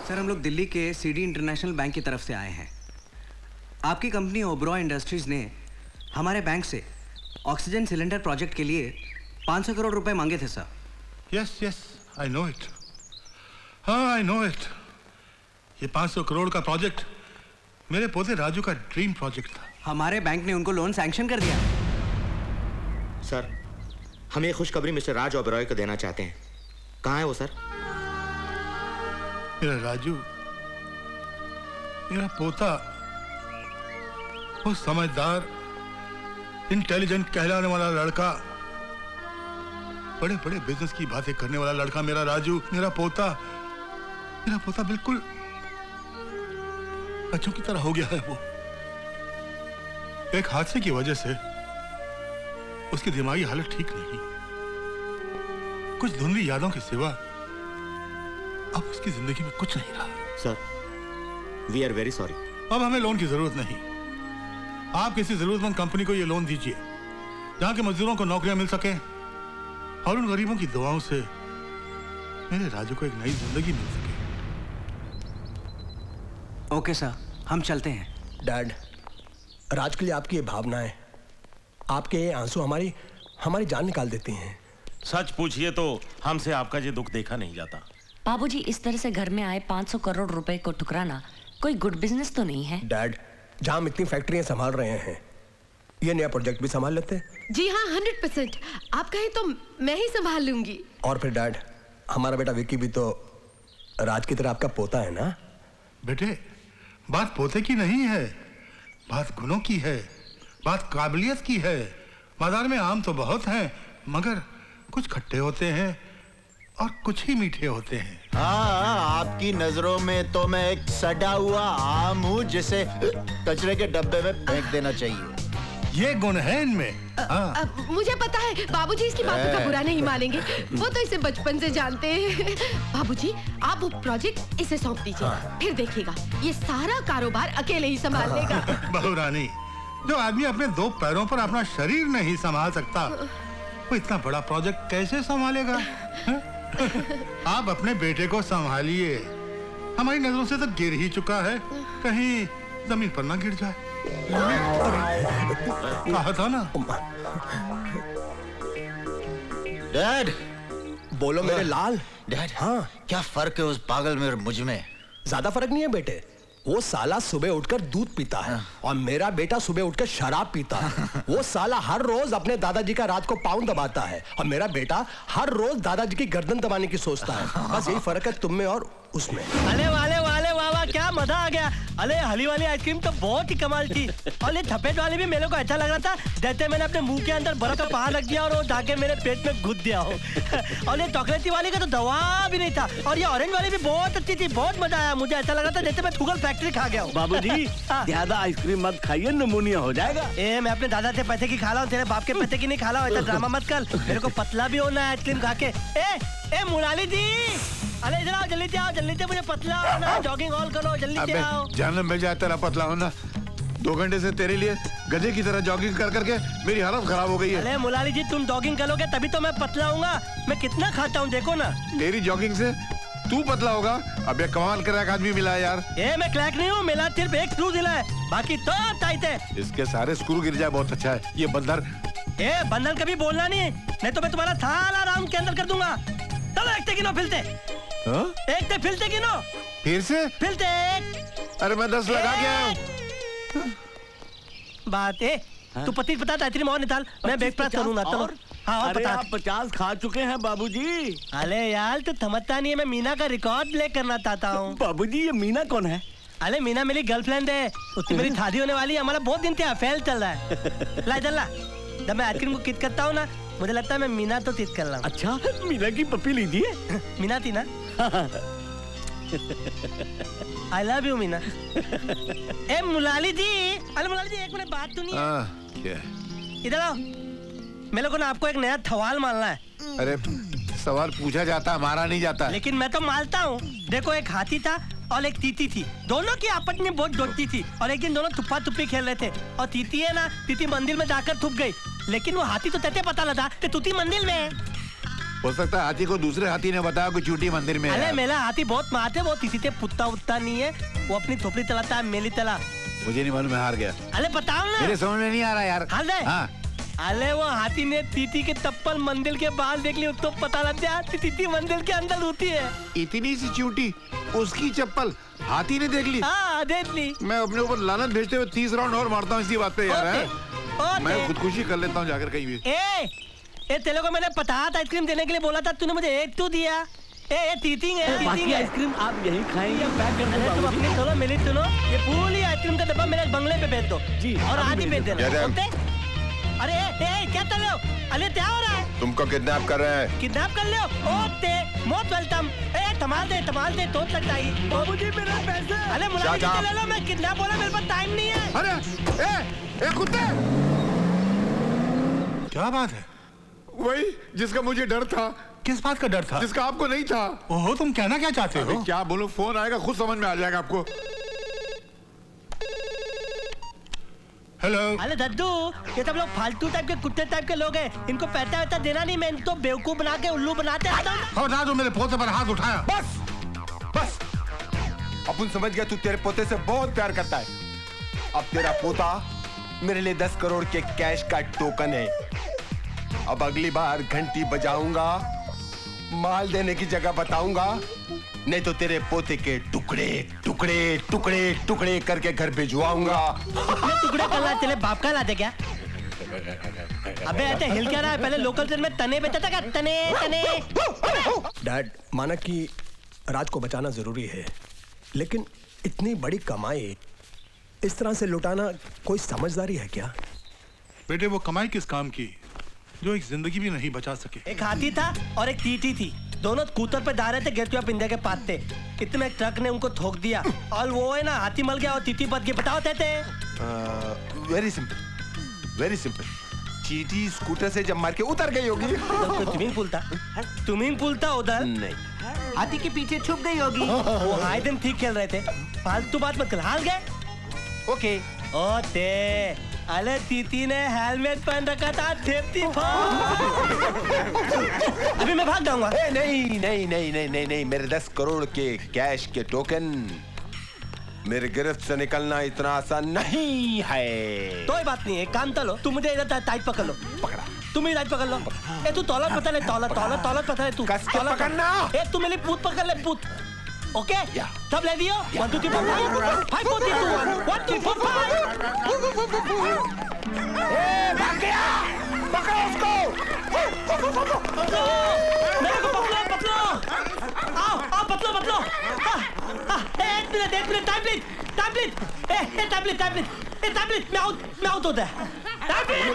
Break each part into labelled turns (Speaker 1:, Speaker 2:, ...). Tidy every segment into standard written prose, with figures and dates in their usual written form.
Speaker 1: Sir हम लोग दिल्ली के सीडी इंटरनेशनल बैंक की तरफ से आए हैं। आपकी कंपनी ओबरॉय इंडस्ट्रीज ने हमारे बैंक से ऑक्सीजन सिलेंडर प्रोजेक्ट के लिए 500 करोड़ रुपए मांगे थे sir.
Speaker 2: Yes yes I know it. हाँ आई नो इट। ये 500 करोड़ का प्रोजेक्ट मेरे पोते राजू का ड्रीम प्रोजेक्ट था।
Speaker 1: हमारे बैंक ने उनको लोन सैंक्शन कर दिया।
Speaker 3: सर हम ये खुशखबरी मिस्टर राज ओबरॉय को देना चाहते हैं। कहाँ है वो सर?
Speaker 2: मेरा राजू, मेरा पोता, वो समझदार इंटेलिजेंट कहलाने वाला लड़का, बड़े बड़े बिजनेस की बातें करने वाला लड़का मेरा राजू, मेरा पोता बिल्कुल बच्चों की तरह हो गया है। वो एक हादसे की वजह से उसकी दिमागी हालत ठीक नहीं, कुछ धुंधली यादों के सिवा अब उसकी जिंदगी में कुछ नहीं रहा।
Speaker 3: Sir we are very sorry.
Speaker 2: अब हमें लोन की जरूरत नहीं। आप किसी जरूरतमंद कंपनी को ये लोन दीजिए जहां के मजदूरों को नौकरियां मिल सके और उन गरीबों की दुआओं से मेरे राजू को एक नई जिंदगी मिल सके।
Speaker 1: ओके सर, हम चलते हैं।
Speaker 4: डैड, राज के लिए आपकी ये भावनाएं, आपके ये आंसू हमारी जान निकाल देती हैं।
Speaker 5: सच पूछिए तो हमसे आपका ये दुख देखा नहीं जाता।
Speaker 6: बाबूजी, इस तरह से घर में आए 500 करोड़ रुपए को ठुकराना कोई गुड बिजनेस तो नहीं है।
Speaker 4: डैड, जहां हम इतनी फैक्ट्रियां संभाल रहे हैं, ये नया प्रोजेक्ट भी संभाल लेते।
Speaker 7: जी हाँ, 100%। आप कहें तो मैं ही संभाल लूंगी।
Speaker 4: और फिर डैड, हमारा बेटा विक्की भी तो राज की तरह आपका पोता है ना?
Speaker 2: बेटे, बात पोते की नहीं है, बात गुणों की है, बात काबिलियत की है। बाजार में आम तो बहुत हैं, मगर कुछ खट्टे होते हैं और कुछ ही मीठे होते हैं।
Speaker 8: हाँ, आपकी नजरों में तो मैं एक सड़ा हुआ आम हूँ जिसे कचरे के डब्बे में फेंक देना चाहिए।
Speaker 2: ये गुण है इनमें। हाँ।
Speaker 7: मुझे पता है बाबूजी इसकी बातों का बुरा नहीं मानेंगे। वो तो इसे बचपन से जानते हैं। बाबूजी, आप वो प्रोजेक्ट इसे सौंप दीजिए। हाँ। फिर देखिएगा ये सारा कारोबार अकेले ही संभाल लेगा।
Speaker 2: बहू रानी, जो आदमी अपने दो पैरों पर अपना शरीर नहीं संभाल सकता, वो इतना बड़ा प्रोजेक्ट कैसे संभालेगा? आप अपने बेटे को संभालिए। हमारी नजरों से तो गिर ही चुका है, कहीं जमीन पर ना गिर जाए। कहा था ना।
Speaker 8: डैड,
Speaker 4: बोलो मेरे लाल।
Speaker 8: डैड,
Speaker 4: हाँ,
Speaker 8: क्या फर्क है उस पागल में और मुझ में?
Speaker 4: ज्यादा फर्क नहीं है बेटे। वो साला सुबह उठकर दूध पीता है और मेरा बेटा सुबह उठकर शराब पीता है। वो साला हर रोज अपने दादाजी का रात को पाँव दबाता है और मेरा बेटा हर रोज दादाजी की गर्दन दबाने की सोचता है। बस यही फर्क है तुम में और उसमें।
Speaker 9: अरे वाले वाह वाह, क्या मजा आ गया। अरे हली वाली आइसक्रीम तो बहुत ही कमाल थी और ये थपेट वाली भी मेरे को अच्छा लग रहा था। जैसे मैंने अपने मुंह के अंदर बर्फ का पहाड़ रख दिया और वो जाके मेरे पेट में घुस दिया हो। और ये चॉकलेटी वाली का तो दवा भी नहीं था और ये ऑरेंज वाली भी बहुत अच्छी थी। बहुत मजा आया, मुझे ऐसा लग रहा था जैसे मैं शुगर फैक्ट्री खा गया हूँ।
Speaker 10: बाबूजी, ज्यादा आइसक्रीम मत खाइए, निमोनिया हो जाएगा।
Speaker 9: मैं अपने दादा से पैसे की खा रहा हूँ, तेरे बाप के पैसे की नहीं खा रहा हूँ। ऐसा ड्रामा मत कर, मेरे को पतला भी होना है आइसक्रीम खा के। ए मुराली जी, अरे इधर आओ, जल्दी से आओ, जल्दी से मुझे पतला होना, जॉगिंग ऑल करो, जल्दी से आओ।
Speaker 11: जानना मिल जाए तेरा पतला होना। 2 घंटे से तेरे लिए गधे की तरह जॉगिंग कर करके मेरी हालत खराब हो गई है।
Speaker 9: अरे मुलाली जी, तुम जॉगिंग करोगे तभी तो मैं पतला होऊंगा। मैं कितना खाता हूँ देखो ना।
Speaker 11: तेरी जॉगिंग से तू पतला होगा। अब ये कमाल क्रैक आदमी मिला है यार।
Speaker 9: मैं क्रैक नहीं हूँ, मिला सिर्फ एक स्क्रू दिला है, बाकी तो टाइट है।
Speaker 11: इसके सारे स्क्रू गिर जाए बहुत अच्छा है। ये बंदर
Speaker 9: बंदर कभी बोलना नहीं, नहीं तो मैं तुम्हारा थाला राउंड के अंदर कर दूंगा। चलो एक गिनो फिलते, एक ते फिलते गिनो।
Speaker 11: फिर से
Speaker 9: फिलते।
Speaker 11: अरे मैं 10 लगा गया।
Speaker 9: बात तू पति पता आइसक्रीम और निकाल, मैं ब्रेकफास्ट करूंगा। चलो। हाँ,
Speaker 10: अरे आप 50 खा चुके हैं बाबूजी।
Speaker 9: अरे यार तू समझता नहीं है, मैं मीना का रिकॉर्ड ब्रेक करना चाहता हूँ।
Speaker 10: बाबूजी, ये मीना कौन है?
Speaker 9: अरे मीना मेरी गर्लफ्रेंड है, उससे मेरी शादी होने वाली है। हमारा बहुत दिन से अफेयर चल रहा है। ला इधर ला। जब मैं आइसक्रीम को किस करता हूँ ना, मुझे लगता है मैं मीना तो किस कर रहा हूँ।
Speaker 10: अच्छा, मीना की पप्पी लीजिए।
Speaker 9: मीना थी ना। I love you Meena. Mulali ji, अरे मुलाली जी एक मिनट बात सुनिए। इधर आओ, मेरे को ना आपको एक नया सवाल मारना है।
Speaker 11: अरे सवाल पूछा जाता, मारा नहीं जाता।
Speaker 9: लेकिन मैं तो मारता हूँ। देखो, एक हाथी था और एक तीती थी, दोनों की आपस में बहुत दोस्ती थी और एक दिन दोनों तुप्पा तुप्पी खेल रहे थे और तीती है ना, तीती मंदिर में जाकर थुप गई, लेकिन वो हाथी तो तैसे पता लगा कि तूती मंदिर में है।
Speaker 11: हो सकता है हाथी को दूसरे हाथी ने बताया कि चूटी मंदिर में
Speaker 9: अरे
Speaker 11: है।
Speaker 9: मेरा हाथी बहुत मारते, वो तीसरे पुत्ता उत्ता नहीं है, वो अपनी थोपड़ी चलाता है, मेली तला।
Speaker 11: मुझे नहीं मालूम, मैं हार गया।
Speaker 9: अरे बताओ ना।
Speaker 11: मेरे समझ में नहीं आ रहा यार।
Speaker 9: हाल दे।
Speaker 11: हाँ।
Speaker 9: अरे वो हाथी ने तीती के तप्पल मंदिर के बाहर देख ली, तो पता लग गया तीती मंदिर के अंदर होती है।
Speaker 11: इतनी सी चूटी, उसकी चप्पल हाथी ने देख ली।
Speaker 9: हाँ देख ली।
Speaker 11: मैं अपने ऊपर लानत भेजते हुए 30 राउंड और मारता हूँ इसी बात पे यार। है? मैं खुदकुशी कर लेता हूँ जाकर कहीं भी।
Speaker 9: ए तेरे को मैंने पता था आइसक्रीम देने के लिए बोला था, तूने मुझे एक तो दिया। ए तीतिंग है,
Speaker 10: बाकी आइसक्रीम आप यहीं खाएंगे, पैक कर देंगे
Speaker 9: तुम
Speaker 10: बाबूजी।
Speaker 9: अपनी सुनो, मेरी सुनो, ये पूरी आइसक्रीम का डब्बा मेरे बंगले पे भेज दो
Speaker 10: जी,
Speaker 9: और
Speaker 10: अभी
Speaker 9: आधी भेज
Speaker 10: भेज
Speaker 9: देना।
Speaker 11: दो।
Speaker 9: ओके? अरे क्या कर रहे हो? अरे क्या हो रहा है?
Speaker 11: तुमको किडनैप कर रहे हैं।
Speaker 9: किडनैप कर ले हो? Okay, most welcome. थमाल दे तो लगता है। बाबूजी मेरा पैसा। अरे मुलाजिम से ले लो, मैं किडनैप बोला, मेरे पास टाइम नहीं है।
Speaker 11: अरे ए कुत्ते!
Speaker 2: क्या बात है?
Speaker 11: वही जिसका मुझे डर था।
Speaker 2: किस बात का डर था?
Speaker 11: जिसका आपको नहीं था।
Speaker 2: ओहो, तुम कहना क्या चाहते हो?
Speaker 11: क्या बोलूं, फोन आएगा खुद समझ में आ जाएगा आपको।
Speaker 2: हेलो।
Speaker 9: अरे दद्दू, ये सब लोग फालतू टाइप के कुत्ते टाइप के लोग हैं, इनको पैसा वैसा देना नहीं, मैं इनको बेवकूफ बना के उल्लू बनाते रहता हूँ।
Speaker 2: और जो मेरे पोते पर हाथ उठाया।
Speaker 4: बस अपन समझ गया तू तेरे पोते से बहुत प्यार करता है। अब तेरा पोता मेरे लिए 10 करोड़ के कैश का टोकन है। अब अगली बार घंटी बजाऊंगा, माल देने की जगह बताऊंगा, नहीं तो तेरे पोते के टुकड़े टुकड़े टुकड़े टुकड़े करके घर भिजवाऊंगा।
Speaker 9: अपने टुकड़े कर ला, तेरे बाप का लाते क्या? अबे ऐसे हिल क्या रहा है? पहले लोकल ट्रेन में तने बेचता था क्या? तने।
Speaker 4: डैड, माना कि राज को बचाना जरूरी है, लेकिन इतनी बड़ी कमाई इस तरह से लुटाना कोई समझदारी है क्या?
Speaker 2: बेटे, वो कमाई किस काम की जो एक जिंदगी भी नहीं बचा सके।
Speaker 9: एक हाथी था और एक तीती थी, दोनों स्कूटर पे जा रहे थे गेट ऑफ इंडिया के पास थे। इतने ट्रक ने उनको ठोक दिया और वो है ना, हाथी मर गया और तीती बच गई। बताओ थे।
Speaker 4: Very simple. चीटी स्कूटर से जब मार के उतर गई होगी।
Speaker 9: तो स्विमिंग पूल था उधर।
Speaker 4: नहीं,
Speaker 9: हाथी के पीछे छुप गई होगी। वो हाय दिन ठीक खेल रहे थे, फालतू बात मत कर। हाल गए।
Speaker 4: ओके।
Speaker 9: ओते अरे तीती ने हेलमेट पहन रखा था, सेफ्टी अभी मैं भाग जाऊंगा।
Speaker 4: नहीं, मेरे 10 करोड़ के कैश के टोकन मेरे गिरफ्त से निकलना इतना आसान नहीं है।
Speaker 9: कोई बात नहीं है, काम चलो, तुम मुझे इधर टाइट पकड़ लो।
Speaker 4: पकड़ा।
Speaker 9: तुम ही टाइट पकड़ लो। ए तू तौलत पता ले, तौलत पता ले तू।
Speaker 4: कस के पकड़ना।
Speaker 9: ए तू मेरी पूत पकड़ ले, पूत। ओके? सब ले दियो? 1 2 3 4 5 5 4 3 2 1 1 2 4 5।
Speaker 4: भाग गया! पकड़ो उसको!
Speaker 9: मेरे को पकड़ो! आओ पकड़ो! एक मिनट, टैबलेट, मैं आउट होता है। टैबलेट!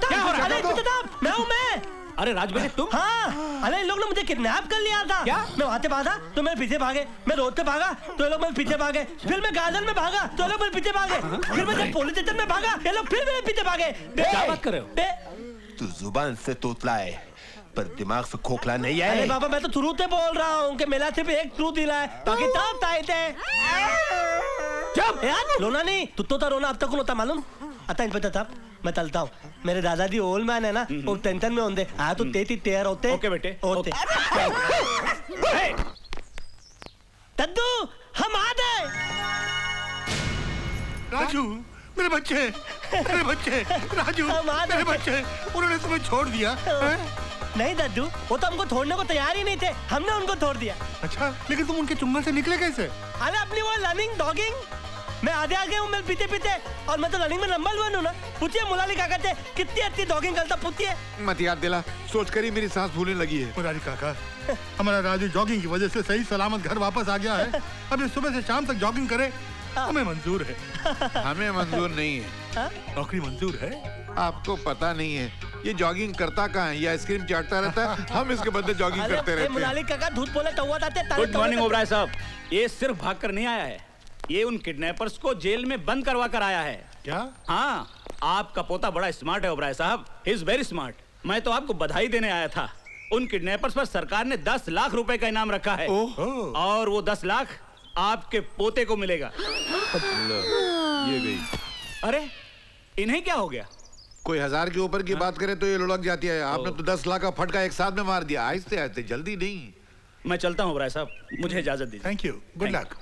Speaker 10: क्या हो रहा है?
Speaker 9: मैं हूँ मैं।
Speaker 10: अरे राज बेटे तुम?
Speaker 9: हाँ, अरे इन लोग ने मुझे किडनैप कर लिया था।
Speaker 10: क्या?
Speaker 9: मैं वहाँ से भागा तो मेरे पीछे भागे, मैं रोड पे भागा तो ये लोग मेरे पीछे भागे, फिर मैं गार्डन में भागा तो ये लोग मेरे पीछे भागे, फिर मैं जब पुलिस स्टेशन में भागा ये लोग फिर मेरे पीछे भागे।
Speaker 10: क्या बात कर रहे हो?
Speaker 4: तू जुबान से तोतला है पर दिमाग से खोखला नहीं है।
Speaker 9: अरे बाबा, मैं तो शुरू से बोल रहा हूँ कि मेरा सिर्फ एक ट्रू दिला है, बाकी सब टाइट है। चुप यार, रोना नहीं, तू तो रोना अब तक कौन होता मालूम? आता इन पता मैं चलता हूँ, मेरे दादाजी ओल्ड मैन है ना, वो टेंशन में होंगे। हाँ तो तेती तेर होते।
Speaker 10: ओके बेटे,
Speaker 9: होते। दद्दू, हम आ गए।
Speaker 2: राजू, मेरे बच्चे, राजू, मेरे बच्चे, उन्होंने तुम्हें छोड़ दिया।
Speaker 9: नहीं दद्दू, वो तो हमको छोड़ने को तैयार ही नहीं थे, हमने उनको छोड़ दिया।
Speaker 2: अच्छा, लेकिन तुम उनके चुंगल से निकले कैसे?
Speaker 9: अरे अपनी वो लर्निंग डॉगिंग, मैं आगे हूँ, मैं पीछे और मैं तो रनिंग में नंबर 1 हूँ ना। पूछिए मुलाली काका से कितनी अच्छी डॉगिंग करता, पूछिए।
Speaker 11: मत याद दिला, सोचकर ही मेरी सांस फूलने लगी है।
Speaker 2: मुरारी काका, हमारा राजू जॉगिंग की वजह से सही सलामत घर वापस आ गया है। अब ये सुबह से शाम तक जॉगिंग करे, हमें मंजूर है।
Speaker 11: हमें मंजूर नहीं है।
Speaker 2: नौकरी मंजूर है?
Speaker 11: आपको पता नहीं है ये जॉगिंग करता कहाँ है, ये आइसक्रीम चाटता रहता है, हम इसके बदले जॉगिंग करते रहते हैं।
Speaker 9: मुलाली काका झूठ बोले तो
Speaker 10: गुड मॉर्निंग ओबराय साहब, ये सिर्फ भाग कर नहीं आया है, ये उन किडनैपर्स को जेल में बंद करवा कर आया है।
Speaker 2: क्या?
Speaker 10: हाँ, आपका पोता बड़ा स्मार्ट है ओबराय साहब, ही इज वेरी स्मार्ट। मैं तो आपको बधाई देने आया था। उन किडनैपर्स पर सरकार ने 10 लाख रुपए का इनाम रखा है और वो 10 लाख आपके पोते को मिलेगा।
Speaker 11: ये गई।
Speaker 10: अरे इन्हें क्या हो गया?
Speaker 11: कोई 1000 के ऊपर की बात करे तो ये लुढ़क जाती है। आपने तो 10 लाख का फटका एक साथ में मार दिया। आहिस्ते आहिस्ते, जल्दी नहीं।
Speaker 10: मैं चलता हूँ ओबराय साहब, मुझे इजाजत दीजिए।
Speaker 2: Thank you, good luck.